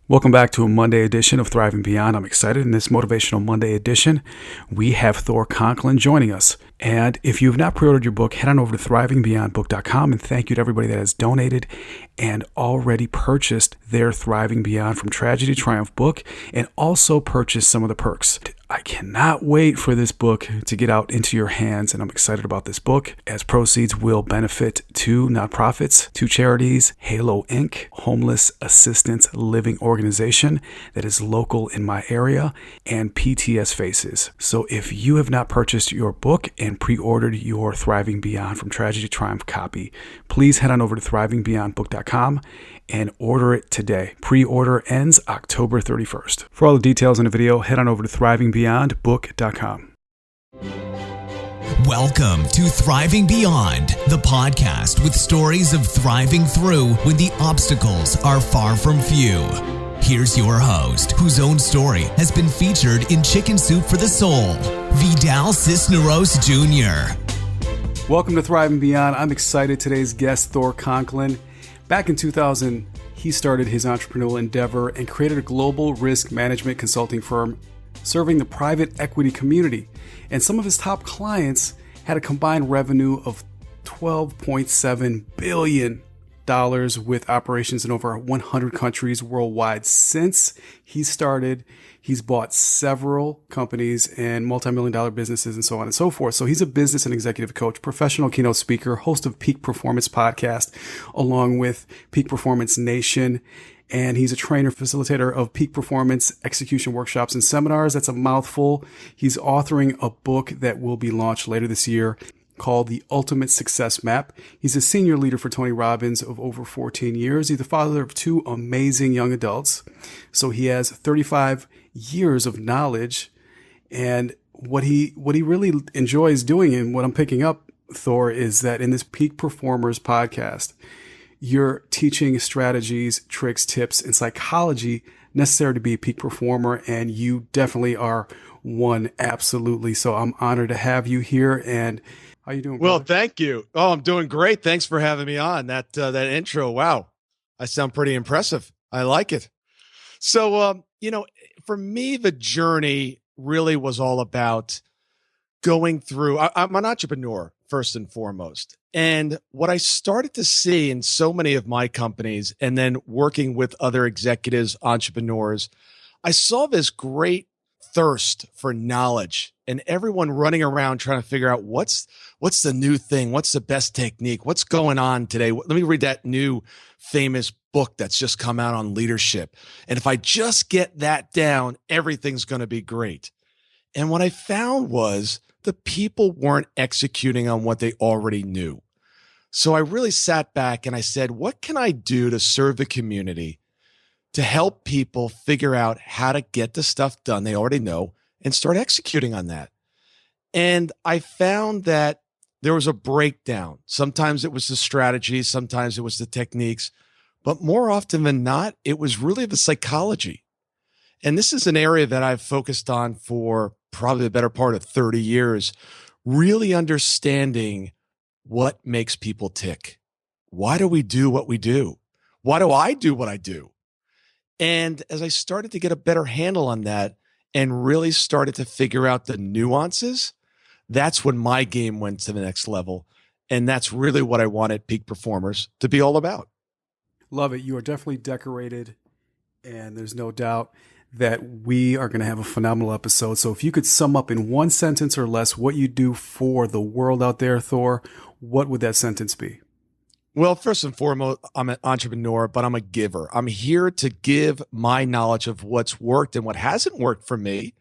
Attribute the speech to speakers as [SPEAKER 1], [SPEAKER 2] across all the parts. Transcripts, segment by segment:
[SPEAKER 1] Welcome back to a Monday edition of Thriving Beyond. I'm excited. In this Motivational Monday edition, we have Thor Conklin joining us. And if you've not pre-ordered your book, head on over to thrivingbeyondbook.com, and thank you to everybody that has donated and already purchased their Thriving Beyond from Tragedy to Triumph book, and also purchased some of the perks. I cannot wait for this book to get out into your hands, and I'm excited about this book, as proceeds will benefit two nonprofits, two charities, Halo Inc., homeless assistance living organization that is local in my area, and PTS Faces. So if you have not purchased your book and pre-ordered your Thriving Beyond from Tragedy to Triumph copy, please head on over to thrivingbeyondbook.com and order it today. Pre-order ends October 31st. For all the details in the video, head on over to thrivingbeyondbook.com.
[SPEAKER 2] Welcome to Thriving Beyond, the podcast with stories of thriving through when the obstacles are far from few. Here's your host, whose own story has been featured in Chicken Soup for the Soul, Vidal Cisneros Jr.
[SPEAKER 1] Welcome to Thriving Beyond. I'm excited. Today's guest, Thor Conklin. Back in 2000, he started his entrepreneurial endeavor and created a global risk management consulting firm serving the private equity community. And some of his top clients had a combined revenue of $12.7 billion with operations in over 100 countries worldwide. Since he started, he's bought several companies and multi-million-dollar businesses and so on and so forth. So he's a business and executive coach, professional keynote speaker, host of Peak Performance Podcast, along with Peak Performance Nation. And he's a trainer, facilitator of peak performance execution workshops and seminars. That's a mouthful. He's authoring a book that will be launched later this year called The Ultimate Success Map. He's a senior leader for Tony Robbins of over 14 years. He's the father of two amazing young adults. So he has 35 years of knowledge. And what he really enjoys doing, and what I'm picking up, Thor, is that in this Peak Performers podcast, you're teaching strategies, tricks, tips, and psychology necessary to be a peak performer. And you definitely are one. Absolutely. So I'm honored to have you here. And how you doing,
[SPEAKER 3] Well,
[SPEAKER 1] brother?
[SPEAKER 3] thank you. Oh, I'm doing great. Thanks for having me on. That intro. Wow. I sound pretty impressive. I like it. So, for me, the journey really was all about going through, I'm an entrepreneur first and foremost. And what I started to see in so many of my companies and then working with other executives, entrepreneurs, I saw this great thirst for knowledge and everyone running around trying to figure out what's the new thing, what's the best technique, what's going on today. Let me read that new famous book that's just come out on leadership. And if I just get that down, everything's going to be great. And what I found was the people weren't executing on what they already knew. So I really sat back and I said, what can I do to serve the community to help people figure out how to get the stuff done they already know and start executing on that? And I found that there was a breakdown. Sometimes it was the strategy, sometimes it was the techniques, but more often than not, it was really the psychology. And this is an area that I've focused on for probably the better part of 30 years, really understanding what makes people tick. Why do we do what we do? Why do I do what I do? And as I started to get a better handle on that and really started to figure out the nuances, that's when my game went to the next level. And that's really what I wanted Peak Performers to be all about.
[SPEAKER 1] Love it. You are definitely decorated, and there's no doubt that we are going to have a phenomenal episode. So if you could sum up in one sentence or less what you do for the world out there, Thor, what would that sentence be?
[SPEAKER 3] Well, first and foremost, I'm an entrepreneur, but I'm a giver. I'm here to give my knowledge of what's worked and what hasn't worked for me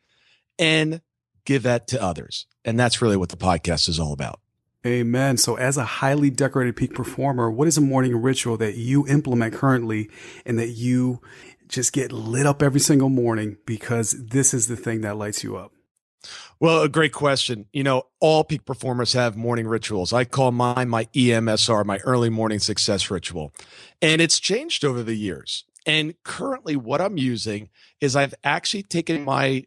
[SPEAKER 3] and give that to others. And that's really what the podcast is all about.
[SPEAKER 1] Amen. So as a highly decorated peak performer, what is a morning ritual that you implement currently and that you just get lit up every single morning because this is the thing that lights you up?
[SPEAKER 3] Well, a great question. All peak performers have morning rituals. I call mine my EMSR, my early morning success ritual. And it's changed over the years. And currently what I'm using is I've actually taken my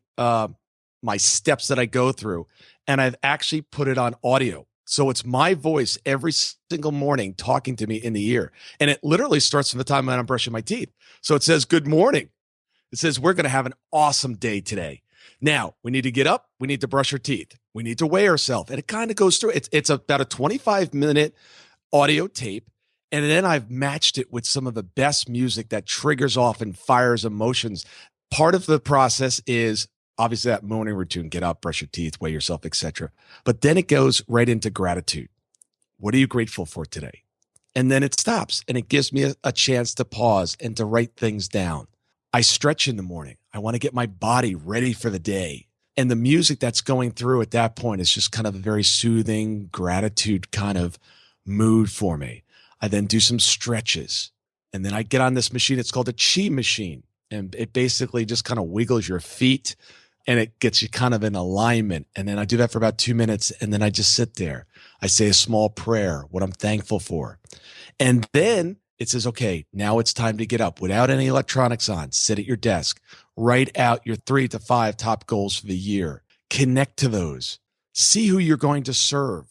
[SPEAKER 3] steps that I go through and I've actually put it on audio. So it's my voice every single morning talking to me in the ear. And it literally starts from the time when I'm brushing my teeth. So it says, good morning. It says, we're going to have an awesome day today. Now, we need to get up. We need to brush our teeth. We need to weigh ourselves. And it kind of goes through. It's about a 25-minute audio tape. And then I've matched it with some of the best music that triggers off and fires emotions. Part of the process is obviously that morning routine, get up, brush your teeth, weigh yourself, etc. But then it goes right into gratitude. What are you grateful for today? And then it stops and it gives me a chance to pause and to write things down. I stretch in the morning. I want to get my body ready for the day. And the music that's going through at that point is just kind of a very soothing gratitude kind of mood for me. I then do some stretches and then I get on this machine. It's called a chi machine. And it basically just kind of wiggles your feet and it gets you kind of in alignment. And then I do that for about 2 minutes. And then I just sit there. I say a small prayer, what I'm thankful for. And then it says, okay, now it's time to get up without any electronics on. Sit at your desk, write out your 3 to 5 top goals for the year. Connect to those. See who you're going to serve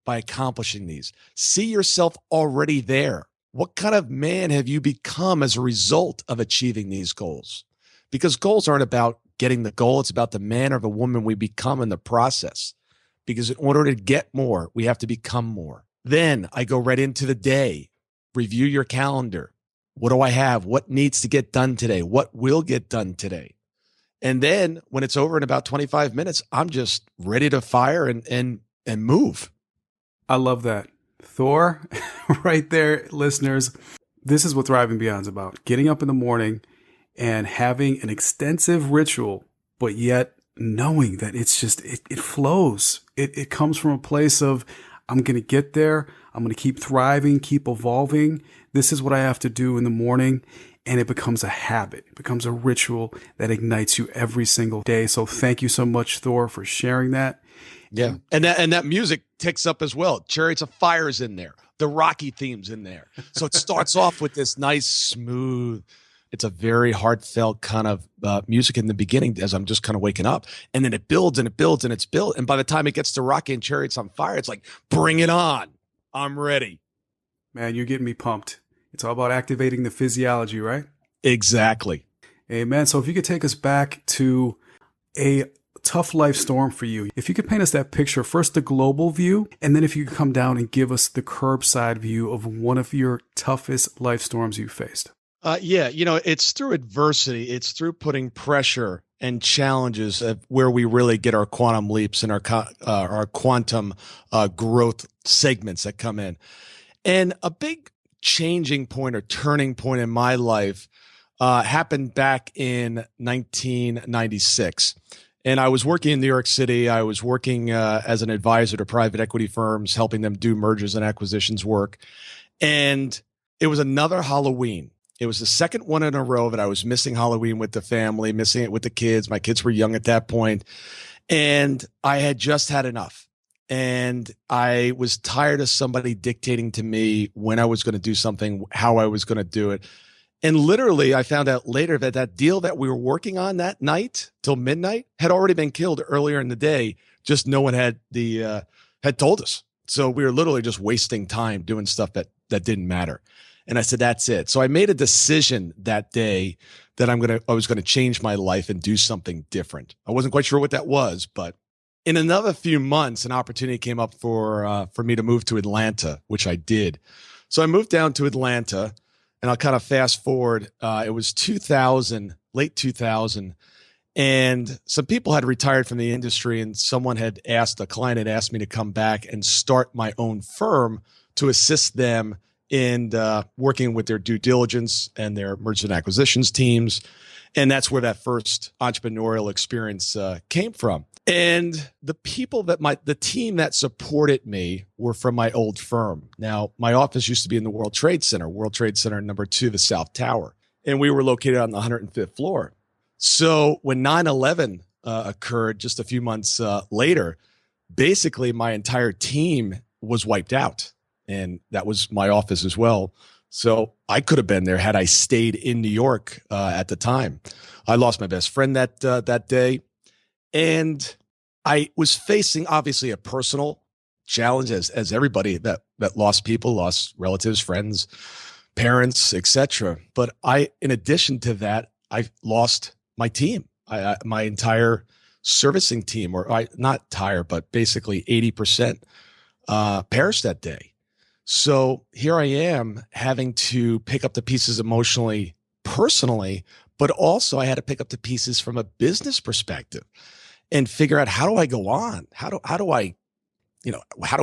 [SPEAKER 3] by accomplishing these. See yourself already there. What kind of man have you become as a result of achieving these goals? Because goals aren't about getting the goal. It's about the man or the woman we become in the process. Because in order to get more, we have to become more. Then I go right into the day. Review your calendar. What do I have? What needs to get done today? What will get done today? And then when it's over in about 25 minutes, I'm just ready to fire and move.
[SPEAKER 1] I love that. Thor, right there, listeners. This is what Thriving Beyond's about. Getting up in the morning and having an extensive ritual, but yet knowing that it's just, it flows. It comes from a place of, I'm going to get there. I'm going to keep thriving, keep evolving. This is what I have to do in the morning. And it becomes a habit. It becomes a ritual that ignites you every single day. So thank you so much, Thor, for sharing that.
[SPEAKER 3] Yeah. And that music ticks up as well. Chariots of Fire's in there. The Rocky theme's in there. So it starts off with this nice, smooth, it's a very heartfelt kind of music in the beginning as I'm just kind of waking up. And then it builds and it builds and it's built. And by the time it gets to Rocky and Chariots on Fire, it's like, bring it on. I'm ready.
[SPEAKER 1] Man, you're getting me pumped. It's all about activating the physiology, right?
[SPEAKER 3] Exactly.
[SPEAKER 1] Amen. So if you could take us back to a tough life storm for you, if you could paint us that picture, first the global view, and then if you could come down and give us the curbside view of one of your toughest life storms you faced.
[SPEAKER 3] Yeah, it's through adversity. It's through putting pressure and challenges where we really get our quantum leaps and our quantum growth segments that come in. And a big changing point or turning point in my life happened back in 1996. And I was working in New York City. I was working as an advisor to private equity firms, helping them do mergers and acquisitions work. And it was another Halloween. It was the second one in a row that I was missing Halloween with the family, missing it with the kids. My kids were young at that point. And I had just had enough. And I was tired of somebody dictating to me when I was going to do something, how I was going to do it. And literally, I found out later that that deal that we were working on that night till midnight had already been killed earlier in the day. Just no one had had told us. So we were literally just wasting time doing stuff that didn't matter. And I said, that's it. So I made a decision that day that I was going to change my life and do something different. I wasn't quite sure what that was, but in another few months, an opportunity came up for me to move to Atlanta, which I did. So I moved down to Atlanta, and I'll kind of fast forward. It was 2000, late 2000, and some people had retired from the industry, and a client had asked me to come back and start my own firm to assist them in working with their due diligence and their mergers and acquisitions teams. And that's where that first entrepreneurial experience came from. And the people the team that supported me were from my old firm. Now, my office used to be in the World Trade Center number 2, the South Tower. And we were located on the 105th floor. So when 9/11 occurred just a few months later, basically my entire team was wiped out. And that was my office as well. So I could have been there had I stayed in New York at the time. I lost my best friend that day. And I was facing obviously a personal challenge as everybody that lost people, lost relatives, friends, parents, etc. But in addition to that, I lost my team, my entire servicing team, not entire, but basically 80% perished that day. So here I am having to pick up the pieces emotionally, personally, but also I had to pick up the pieces from a business perspective and figure out, how do I go on? How do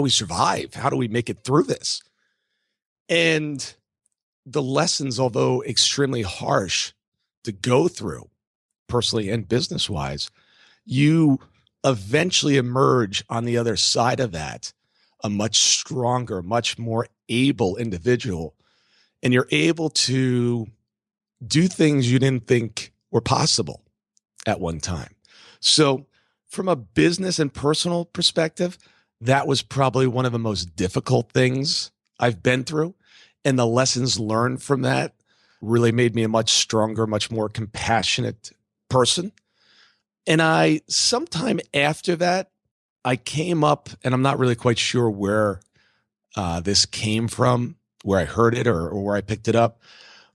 [SPEAKER 3] we survive? How do we make it through this? And the lessons, although extremely harsh to go through personally and business wise, you eventually emerge on the other side of that a much stronger, much more able individual. And you're able to do things you didn't think were possible at one time. So from a business and personal perspective, that was probably one of the most difficult things I've been through. And the lessons learned from that really made me a much stronger, much more compassionate person. And sometime after that, I came up, and I'm not really quite sure where this came from, where I heard it or where I picked it up,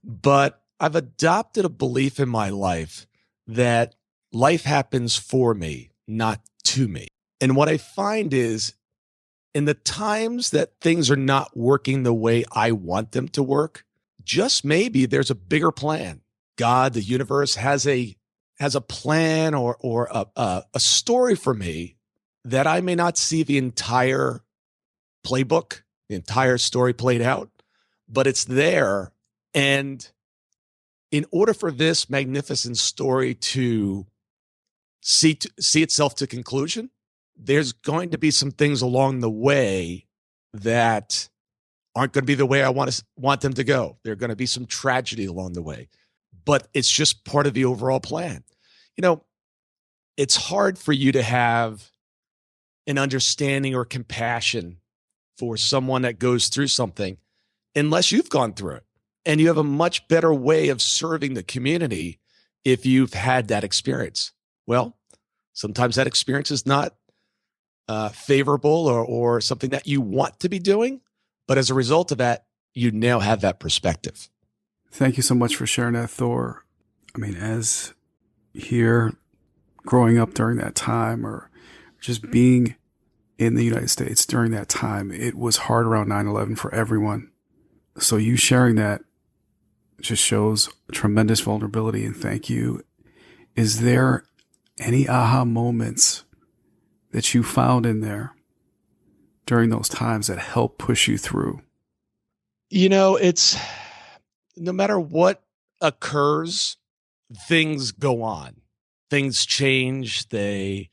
[SPEAKER 3] but I've adopted a belief in my life that life happens for me, not to me. And what I find is, in the times that things are not working the way I want them to work, just maybe there's a bigger plan. God, the universe has a plan or a story for me that I may not see the entire playbook, the entire story played out, but it's there. And in order for this magnificent story to see itself to conclusion, there's going to be some things along the way that aren't going to be the way I want them to go. There are going to be some tragedy along the way, but it's just part of the overall plan. It's hard for you to have an understanding or compassion for someone that goes through something unless you've gone through it. And you have a much better way of serving the community if you've had that experience. Well, sometimes that experience is not favorable or something that you want to be doing. But as a result of that, you now have that perspective.
[SPEAKER 1] Thank you so much for sharing that, Thor. I mean, as here growing up during that time, or just being in the United States during that time, it was hard around 9/11 for everyone. So you sharing that just shows tremendous vulnerability, and thank you. Is there any aha moments that you found in there during those times that helped push you through?
[SPEAKER 3] It's no matter what occurs, things go on. Things change, they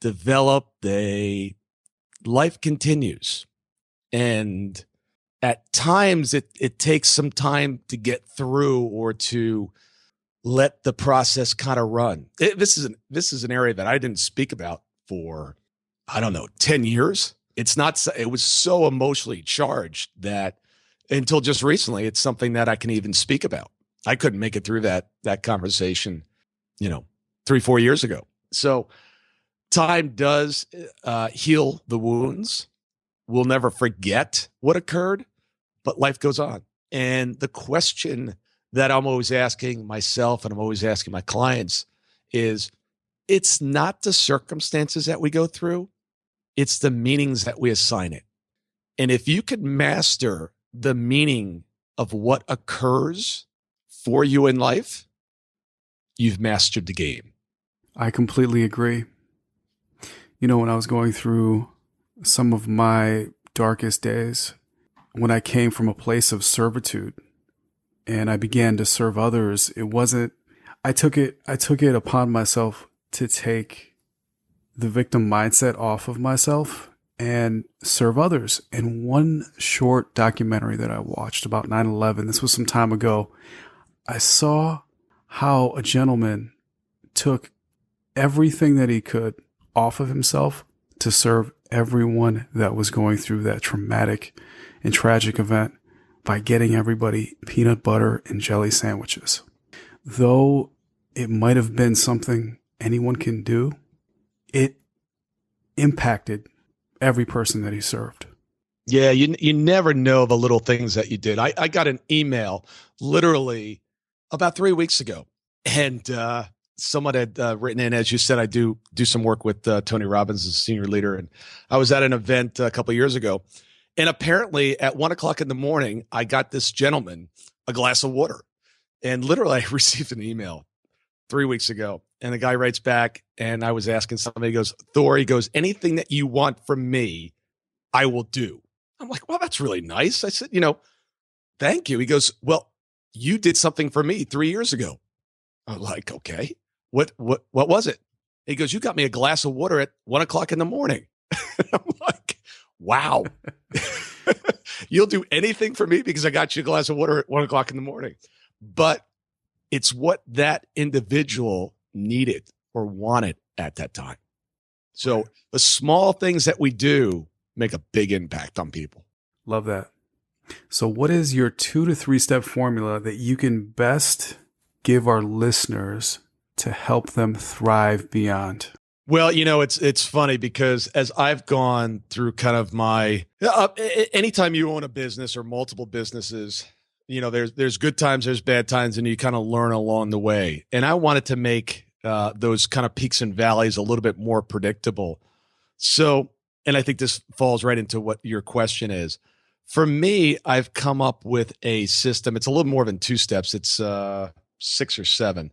[SPEAKER 3] develop, life continues. And at times it takes some time to get through or to let the process kind of run. This is an area that I didn't speak about for, 10 years. It was so emotionally charged that until just recently, it's something that I can even speak about. I couldn't make it through that conversation, 3-4 years ago. So time does heal the wounds. We'll never forget what occurred, but life goes on. And the question that I'm always asking myself and I'm always asking my clients is, it's not the circumstances that we go through, it's the meanings that we assign it. And if you could master the meaning of what occurs for you in life, you've mastered the game.
[SPEAKER 1] I completely agree. When I was going through some of my darkest days, when I came from a place of servitude and I began to serve others, I took it upon myself to take the victim mindset off of myself and serve others. And one short documentary that I watched about 9/11, this was some time ago, I saw how a gentleman took everything that he could off of himself to serve everyone that was going through that traumatic and tragic event by getting everybody peanut butter and jelly sandwiches. Though it might have been something anyone can do, it impacted every person that he served.
[SPEAKER 3] Yeah, you never know the little things that you did. I got an email literally about 3 weeks ago And someone had written in, as you said, I do some work with Tony Robbins as a senior leader. And I was at an event a couple of years ago. And apparently at 1:00 in the morning, I got this gentleman a glass of water. And literally I received an email 3 weeks ago. And the guy writes back, and I was asking somebody, he goes, Thor, he goes, anything that you want from me, I will do. I'm like, well, that's really nice. I said, thank you. He goes, well, you did something for me 3 years ago. I'm like, okay, what was it? He goes, you got me a glass of water at 1:00 in the morning. I'm like, wow, you'll do anything for me because I got you a glass of water at 1:00 in the morning. But it's what that individual needed or wanted at that time. So the small things that we do make a big impact on people.
[SPEAKER 1] Love that. So what is your 2 to 3 step formula that you can best give our listeners to help them thrive beyond?
[SPEAKER 3] Well, it's funny because as I've gone through kind of my, anytime you own a business or multiple businesses, there's good times, there's bad times, and you kind of learn along the way. And I wanted to make those kind of peaks and valleys a little bit more predictable. So, and I think this falls right into what your question is. For me, I've come up with a system. It's a little more than 2 steps. It's 6 or 7,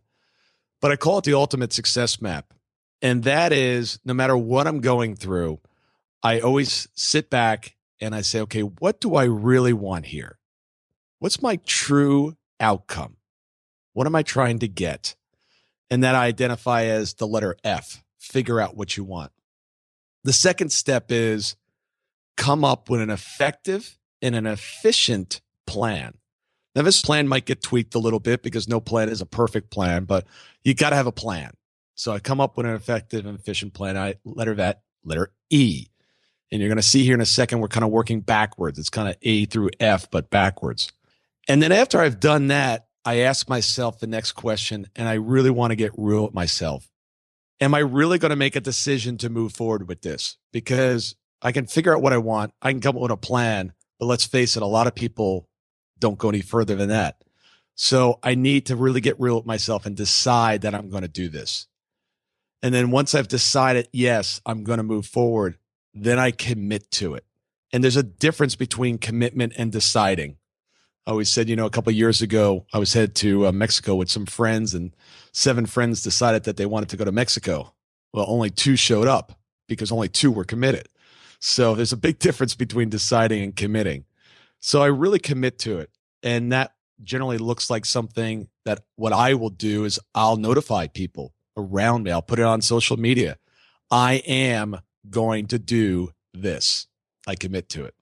[SPEAKER 3] but I call it the ultimate success map. And that is, no matter what I'm going through, I always sit back and I say, okay, what do I really want here? What's my true outcome? What am I trying to get? And that I identify as the letter F, figure out what you want. The second step is come up with an effective and an efficient plan. Now, this plan might get tweaked a little bit because no plan is a perfect plan, but you got to have a plan. So I come up with an effective and efficient plan. Letter E. And you're going to see here in a second, we're kind of working backwards. It's kind of A through F, but backwards. And then after I've done that, I ask myself the next question, and I really want to get real with myself. Am I really going to make a decision to move forward with this? Because I can figure out what I want. I can come up with a plan, but let's face it, a lot of people don't go any further than that. So I need to really get real with myself and decide that I'm going to do this. And then once I've decided, yes, I'm going to move forward, then I commit to it. And there's a difference between commitment and deciding. I always said, a couple of years ago, I was headed to Mexico with some friends, and 7 friends decided that they wanted to go to Mexico. Well, only 2 showed up because only 2 were committed. So there's a big difference between deciding and committing. So I really commit to it. And that generally looks like something that what I will do is I'll notify people around me. I'll put it on social media. I am going to do this. I commit to it.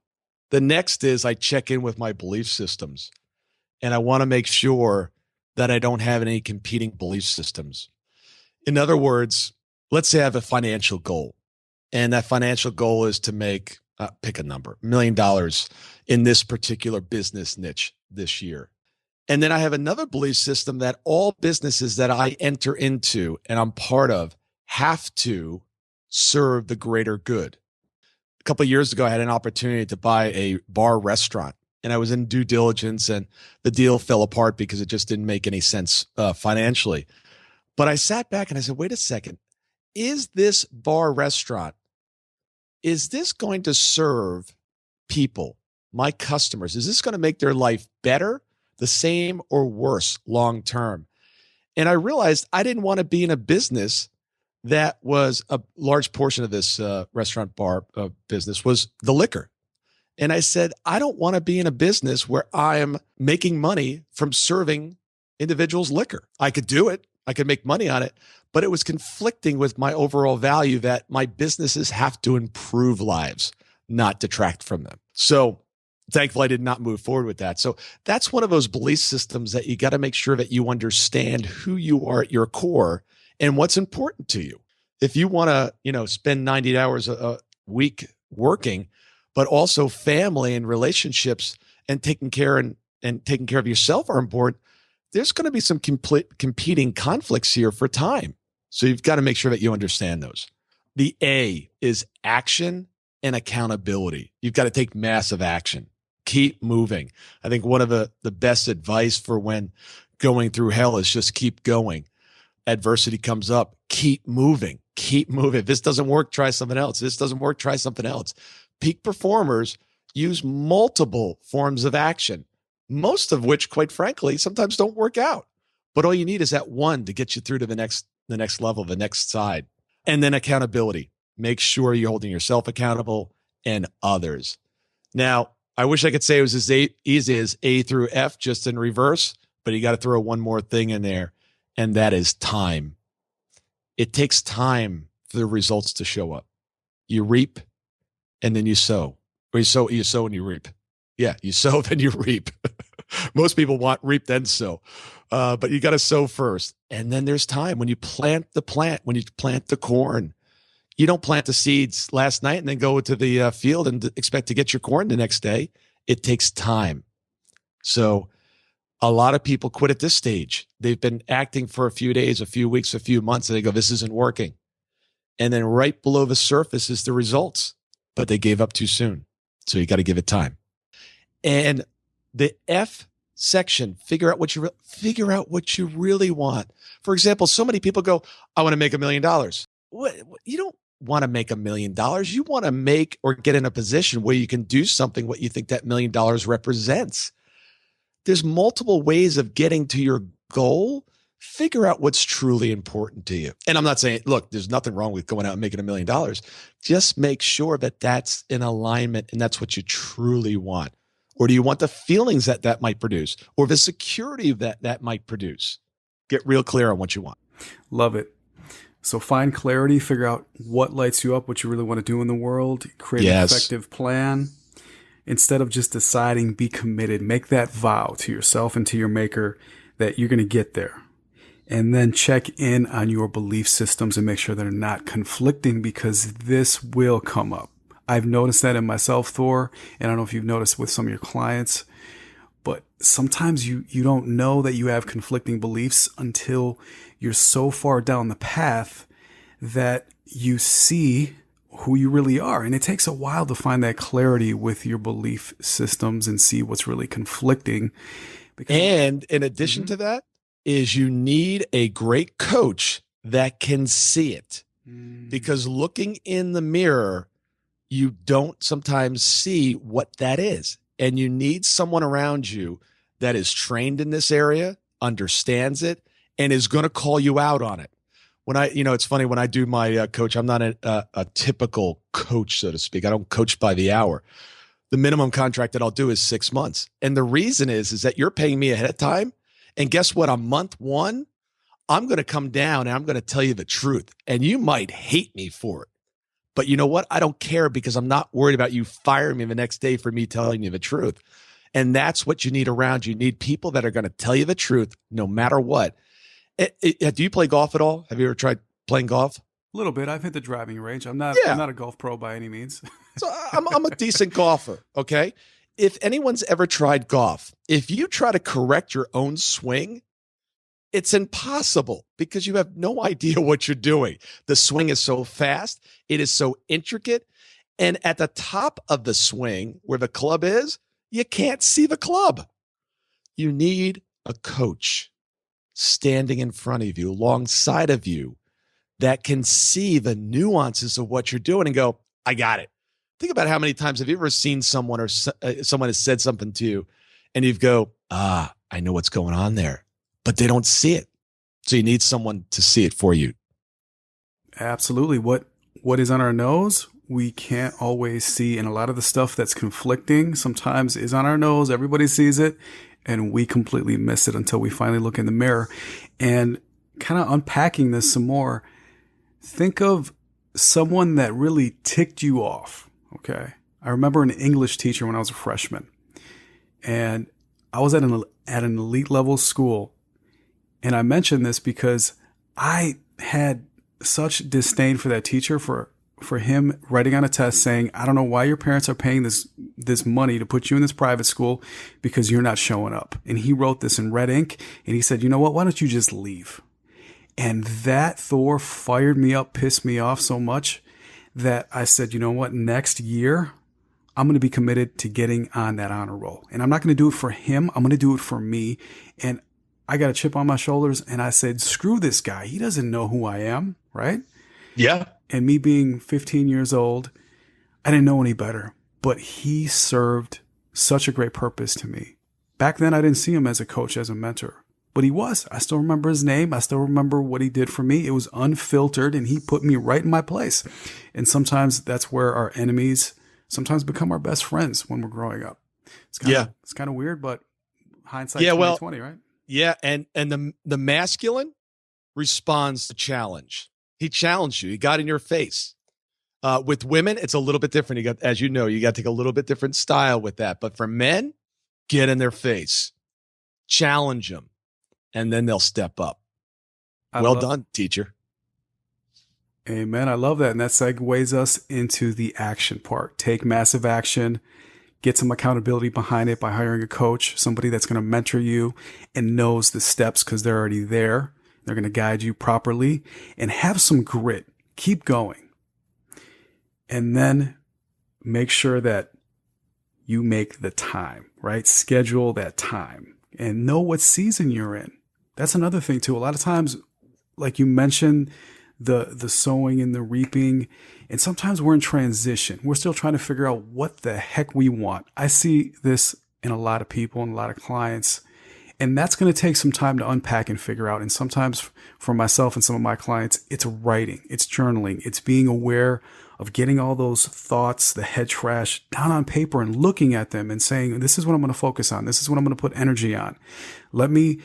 [SPEAKER 3] The next is I check in with my belief systems, and I want to make sure that I don't have any competing belief systems. In other words, let's say I have a financial goal, and that financial goal is to make, pick a number, $1 million in this particular business niche this year. And then I have another belief system that all businesses that I enter into and I'm part of have to serve the greater good. A couple of years ago, I had an opportunity to buy a bar restaurant, and I was in due diligence, and the deal fell apart because it just didn't make any sense financially. But I sat back and I said, wait a second, is this bar restaurant, is this going to serve people, my customers? Is this going to make their life better, the same, or worse long term? And I realized I didn't want to be in a business that was a large portion of this restaurant bar business was the liquor. And I said, I don't want to be in a business where I am making money from serving individuals liquor. I could do it. I could make money on it, but it was conflicting with my overall value that my businesses have to improve lives, not detract from them. So thankfully, I did not move forward with that. So that's one of those belief systems that you got to make sure that you understand who you are at your core and what's important to you. If you want to, spend 90 hours a week working, but also family and relationships and taking care of yourself are important, there's going to be some competing conflicts here for time. So you've got to make sure that you understand those. The A is action and accountability. You've got to take massive action. Keep moving. I think one of the best advice for when going through hell is just keep going. Adversity comes up, keep moving, keep moving. If this doesn't work, try something else. This doesn't work, try something else. Peak performers use multiple forms of action, most of which, quite frankly, sometimes don't work out. But all you need is that one to get you through to the next level, the next side. And then accountability. Make sure you're holding yourself accountable and others. Now, I wish I could say it was as easy as A through F, just in reverse, but you got to throw one more thing in there, and that is time. It takes time for the results to show up. You reap, and then you sow. Or you sow and you reap. Yeah, you sow, then you reap. Most people want reap, then sow. But you got to sow first. And then there's time. When you plant the plant, when you plant the corn, you don't plant the seeds last night and then go to the field and expect to get your corn the next day. It takes time. So a lot of people quit at this stage. They've been acting for a few days, a few weeks, a few months, and they go, this isn't working. And then right below the surface is the results, but they gave up too soon. So you got to give it time. And the F section, figure out what you really want. For example, so many people go, I want to make $1 million. What? You don't want to make $1 million. You want to make or get in a position where you can do something what you think that $1 million represents. There's multiple ways of getting to your goal. Figure out what's truly important to you. And I'm not saying, look, there's nothing wrong with going out and making $1 million. Just make sure that that's in alignment and that's what you truly want. Or do you want the feelings that might produce, or the security that might produce? Get real clear on what you want.
[SPEAKER 1] Love it. So find clarity, figure out what lights you up, what you really want to do in the world, create an effective plan. Instead of just deciding, be committed, make that vow to yourself and to your maker that you're going to get there. And then check in on your belief systems and make sure they're not conflicting, because this will come up. I've noticed that in myself, Thor, and I don't know if you've noticed with some of your clients, but sometimes you don't know that you have conflicting beliefs until you're so far down the path that you see who you really are. And it takes a while to find that clarity with your belief systems and see what's really conflicting.
[SPEAKER 3] And in addition to that is you need a great coach that can see it, because looking in the mirror, you don't sometimes see what that is. And you need someone around you that is trained in this area, understands it, and is going to call you out on it. It's funny, when I do my coach, I'm not a typical coach, so to speak. I don't coach by the hour. The minimum contract that I'll do is 6 months. And the reason is that you're paying me ahead of time. And guess what? On month one, I'm going to come down and I'm going to tell you the truth. And you might hate me for it. But you know what? I don't care, because I'm not worried about you firing me the next day for me telling you the truth. And that's what you need around you. You need people that are going to tell you the truth no matter what. Do you play golf at all? Have you ever tried playing golf?
[SPEAKER 1] A little bit. I've hit the driving range. I'm not a golf pro by any means.
[SPEAKER 3] So I'm a decent golfer, okay? If anyone's ever tried golf, if you try to correct your own swing, it's impossible, because you have no idea what you're doing. The swing is so fast. It is so intricate. And at the top of the swing, where the club is, you can't see the club. You need a coach standing in front of you, alongside of you, that can see the nuances of what you're doing and go, I got it. Think about how many times have you ever seen someone, or someone has said something to you and you go, I know what's going on there, but they don't see it. So you need someone to see it for you.
[SPEAKER 1] Absolutely. What is on our nose, we can't always see. And a lot of the stuff that's conflicting sometimes is on our nose. Everybody sees it, and we completely miss it until we finally look in the mirror. And kind of unpacking this some more, think of someone that really ticked you off. Okay. I remember an English teacher when I was a freshman, and I was at an elite level school. And I mention this because I had such disdain for that teacher, for him writing on a test saying, I don't know why your parents are paying this money to put you in this private school, because you're not showing up. And he wrote this in red ink, and he said, you know what? Why don't you just leave? And that, Thor, fired me up, pissed me off so much that I said, you know what? Next year, I'm going to be committed to getting on that honor roll. And I'm not going to do it for him. I'm going to do it for me. And I got a chip on my shoulders, and I said, screw this guy. He doesn't know who I am, right?
[SPEAKER 3] Yeah.
[SPEAKER 1] And me being 15 years old, I didn't know any better, but he served such a great purpose to me. Back then, I didn't see him as a coach, as a mentor, but he was. I still remember his name. I still remember what he did for me. It was unfiltered, and he put me right in my place. And sometimes that's where our enemies sometimes become our best friends when we're growing up. It's kind of weird, but hindsight 2020, right?
[SPEAKER 3] Yeah, and the masculine responds to challenge. He challenged you. He got in your face. With women, it's a little bit different. You got to take a little bit different style with that. But for men, get in their face, challenge them, and then they'll step up. Well done, teacher.
[SPEAKER 1] Amen. I love that. And that segues us into the action part. Take massive action. Get some accountability behind it by hiring a coach, somebody that's going to mentor you and knows the steps because they're already there. They're going to guide you properly, and have some grit. Keep going. And then make sure that you make the time, right? Schedule that time and know what season you're in. That's another thing too. A lot of times, like you mentioned, the sowing and the reaping, and sometimes we're in transition. We're still trying to figure out what the heck we want. I see this in a lot of people and a lot of clients, and that's going to take some time to unpack and figure out. And sometimes for myself and some of my clients, it's writing, it's journaling, it's being aware of getting all those thoughts, the head trash down on paper and looking at them and saying, this is what I'm going to focus on. This is what I'm going to put energy on. Let me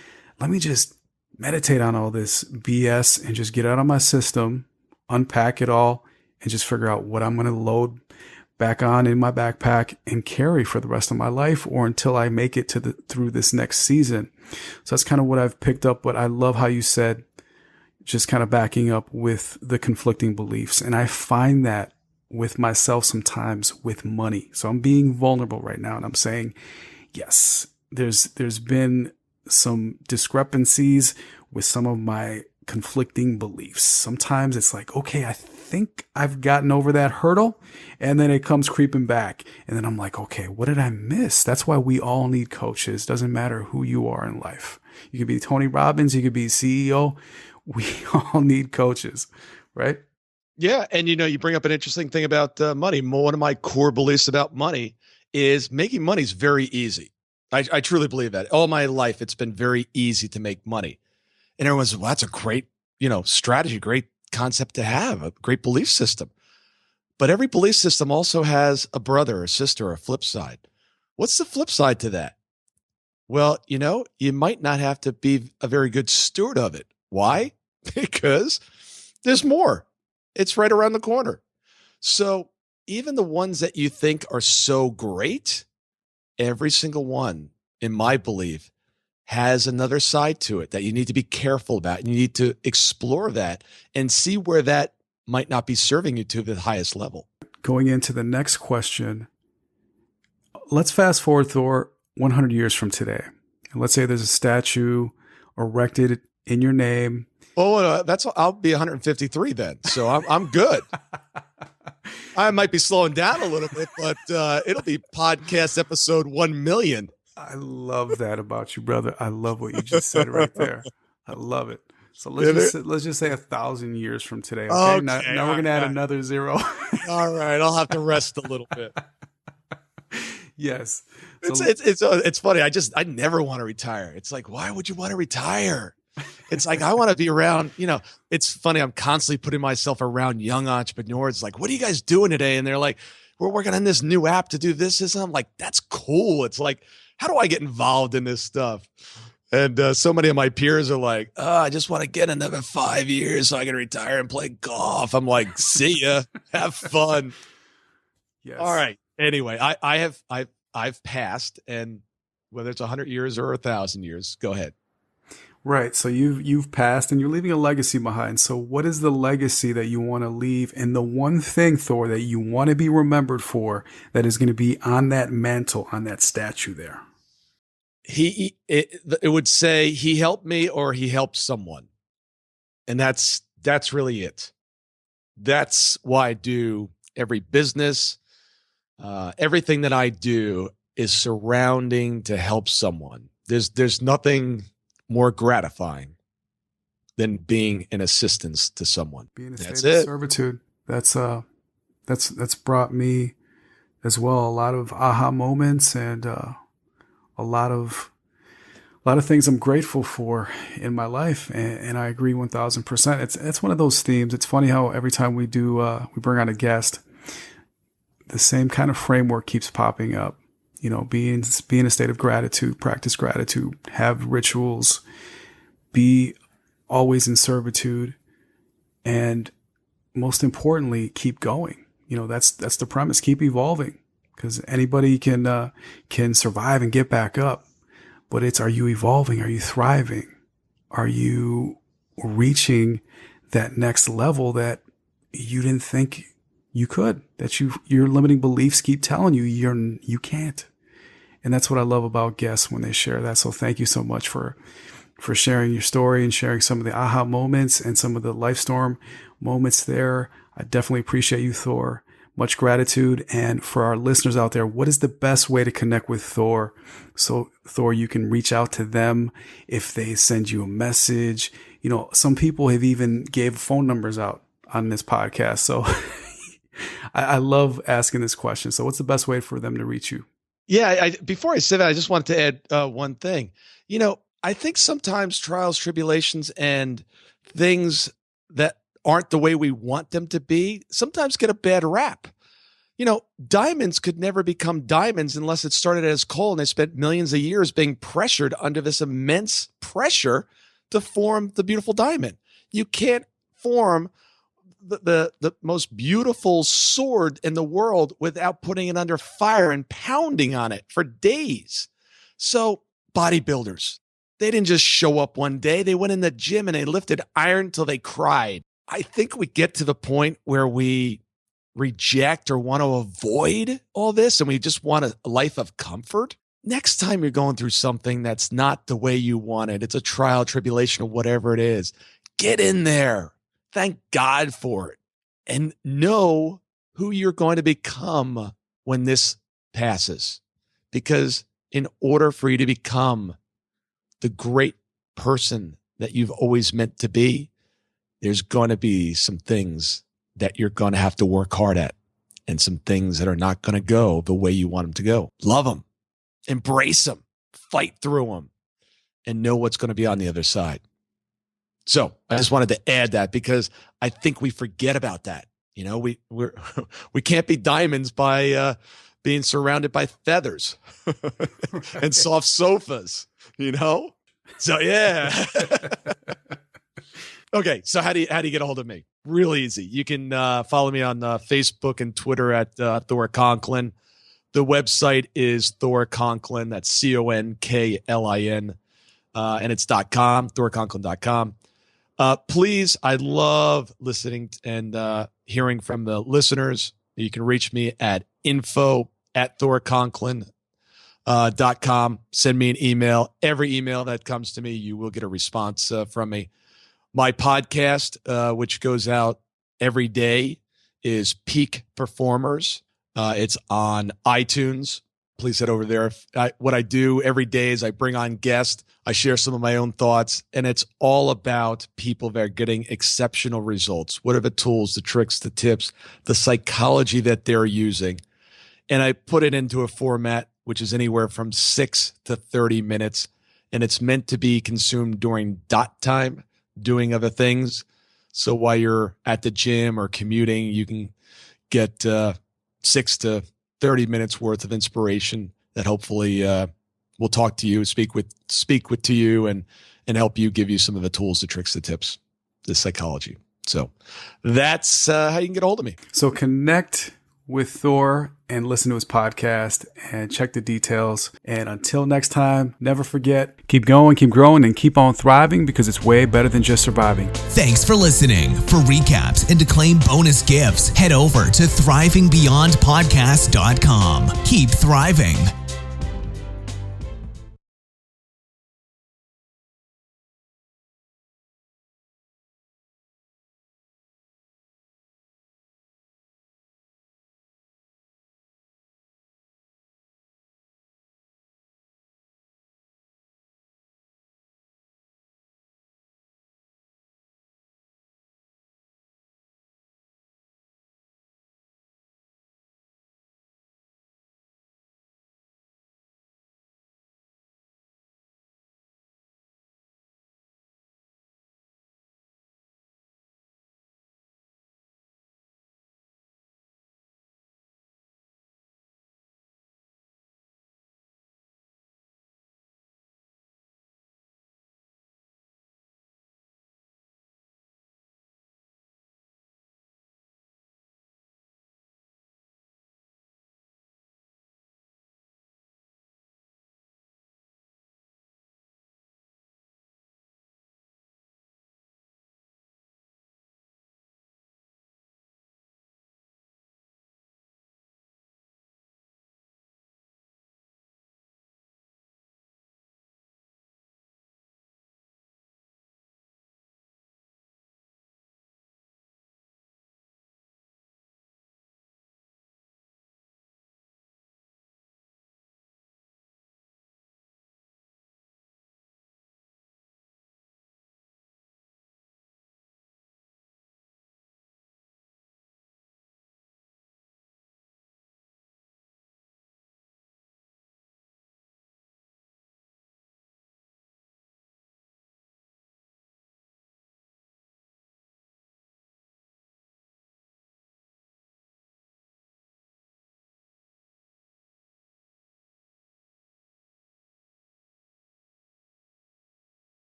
[SPEAKER 1] just meditate on all this BS and just get it out of my system, unpack it all, and just figure out what I'm going to load back on in my backpack and carry for the rest of my life, or until I make it through this next season. So that's kind of what I've picked up. But I love how you said, just kind of backing up with the conflicting beliefs. And I find that with myself sometimes with money. So I'm being vulnerable right now, and I'm saying, yes, there's been some discrepancies with some of my conflicting beliefs. Sometimes it's like, okay, I think I've gotten over that hurdle, and then it comes creeping back. And then I'm like, okay, what did I miss? That's why we all need coaches. Doesn't matter who you are in life. You could be Tony Robbins, you could be CEO. We all need coaches, right?
[SPEAKER 3] Yeah. And you bring up an interesting thing about money. One of my core beliefs about money is making money is very easy. I truly believe that. All my life, it's been very easy to make money. And everyone says, well, that's a great, strategy, great concept to have, a great belief system. But every belief system also has a brother or sister or a flip side. What's the flip side to that? Well, you might not have to be a very good steward of it. Why? Because there's more. It's right around the corner. So even the ones that you think are so great, every single one, in my belief, has another side to it that you need to be careful about. And you need to explore that and see where that might not be serving you to the highest level.
[SPEAKER 1] Going into the next question, let's fast forward, Thor, 100 years from today. And let's say there's a statue erected in your name.
[SPEAKER 3] Oh, I'll be 153 then. So I'm good. I might be slowing down a little bit, but it'll be podcast episode 1 million.
[SPEAKER 1] I love that about you, brother. I love what you just said right there. I love it. So let's just say 1,000 years from today. Okay. Now we're gonna add another zero.
[SPEAKER 3] All right, I'll have to rest a little bit.
[SPEAKER 1] Yes.
[SPEAKER 3] So, it's funny. I never want to retire. It's like, why would you want to retire? It's like, I want to be around, it's funny. I'm constantly putting myself around young entrepreneurs. Like, what are you guys doing today? And they're like, we're working on this new app to do this. And I'm like, that's cool. It's like, how do I get involved in this stuff? And so many of my peers are like, I just want to get another 5 years so I can retire and play golf. I'm like, see ya. Have fun.
[SPEAKER 1] Yes.
[SPEAKER 3] All right. Anyway, I've passed, and whether it's 100 years or 1,000 years, go ahead.
[SPEAKER 1] Right. So you've passed and you're leaving a legacy behind. So what is the legacy that you want to leave? And the one thing, Thor, that you want to be remembered for that is going to be on that mantle, on that statue there?
[SPEAKER 3] It would say he helped me or he helped someone. And that's really it. That's why I do every business. Everything that I do is surrounding to help someone. There's nothing more gratifying than being an assistance to someone.
[SPEAKER 1] Being in a
[SPEAKER 3] That's
[SPEAKER 1] state of
[SPEAKER 3] it.
[SPEAKER 1] servitude. That's brought me as well a lot of aha moments and a lot of things I'm grateful for in my life, and I agree 1,000%. It's one of those themes. It's funny how every time we bring on a guest, the same kind of framework keeps popping up. You know, be in a state of gratitude, practice gratitude, have rituals, be always in servitude, and most importantly, keep going. You know, that's the premise. Keep evolving, because anybody can survive and get back up. But it's, are you evolving? Are you thriving? Are you reaching that next level that you didn't think you could? That your limiting beliefs keep telling you you can't. And that's what I love about guests when they share that. So thank you so much for sharing your story and sharing some of the aha moments and some of the life storm moments there. I definitely appreciate you, Thor. Much gratitude. And for our listeners out there, what is the best way to connect with Thor? So Thor, you can reach out to them if they send you a message. You know, some people have even gave phone numbers out on this podcast. So I love asking this question. So what's the best way for them to reach you?
[SPEAKER 3] Yeah. Before I say that, I just wanted to add one thing. You know, I think sometimes trials, tribulations, and things that aren't the way we want them to be sometimes get a bad rap. You know, diamonds could never become diamonds unless it started as coal, and they spent millions of years being pressured under this immense pressure to form the beautiful diamond. You can't form the most beautiful sword in the world without putting it under fire and pounding on it for days. So bodybuilders, they didn't just show up one day. They went in the gym and they lifted iron till they cried. I think we get to the point where we reject or want to avoid all this and we just want a life of comfort. Next time you're going through something that's not the way you want it, it's a trial, tribulation, or whatever it is, get in there. Thank God for it. And know who you're going to become when this passes. Because in order for you to become the great person that you've always meant to be, there's going to be some things that you're going to have to work hard at and some things that are not going to go the way you want them to go. Love them, embrace them, fight through them, and know what's going to be on the other side. So I just wanted to add that because I think we forget about that. You know, we can't be diamonds by being surrounded by feathers and soft sofas, you know? So yeah. Okay. So how do you get a hold of me? Real easy. You can follow me on Facebook and Twitter at Thor Conklin. The website is Thor Conklin. That's CONKLIN. And it's .com, thorconklin.com. Please, I love listening and hearing from the listeners. You can reach me at info@thorconklin.com. Send me an email. Every email that comes to me, you will get a response from me. My podcast, which goes out every day, is Peak Performers. It's on iTunes. Please head over there. What I do every day is I bring on guests. I share some of my own thoughts, and it's all about people that are getting exceptional results. What are the tools, the tricks, the tips, the psychology that they're using? And I put it into a format which is anywhere from 6 to 30 minutes, and it's meant to be consumed during dot time, doing other things. So while you're at the gym or commuting, you can get 6 to 30 minutes worth of inspiration that hopefully will talk to you, speak to you, and help you, give you some of the tools, the tricks, the tips, the psychology. So that's how you can get a hold of me.
[SPEAKER 1] So connect with Thor and listen to his podcast and check the details. And until next time, never forget, keep going, keep growing, and keep on thriving, because it's way better than just surviving.
[SPEAKER 2] Thanks for listening. For recaps and to claim bonus gifts, head over to thriving beyond podcast.com. Keep thriving.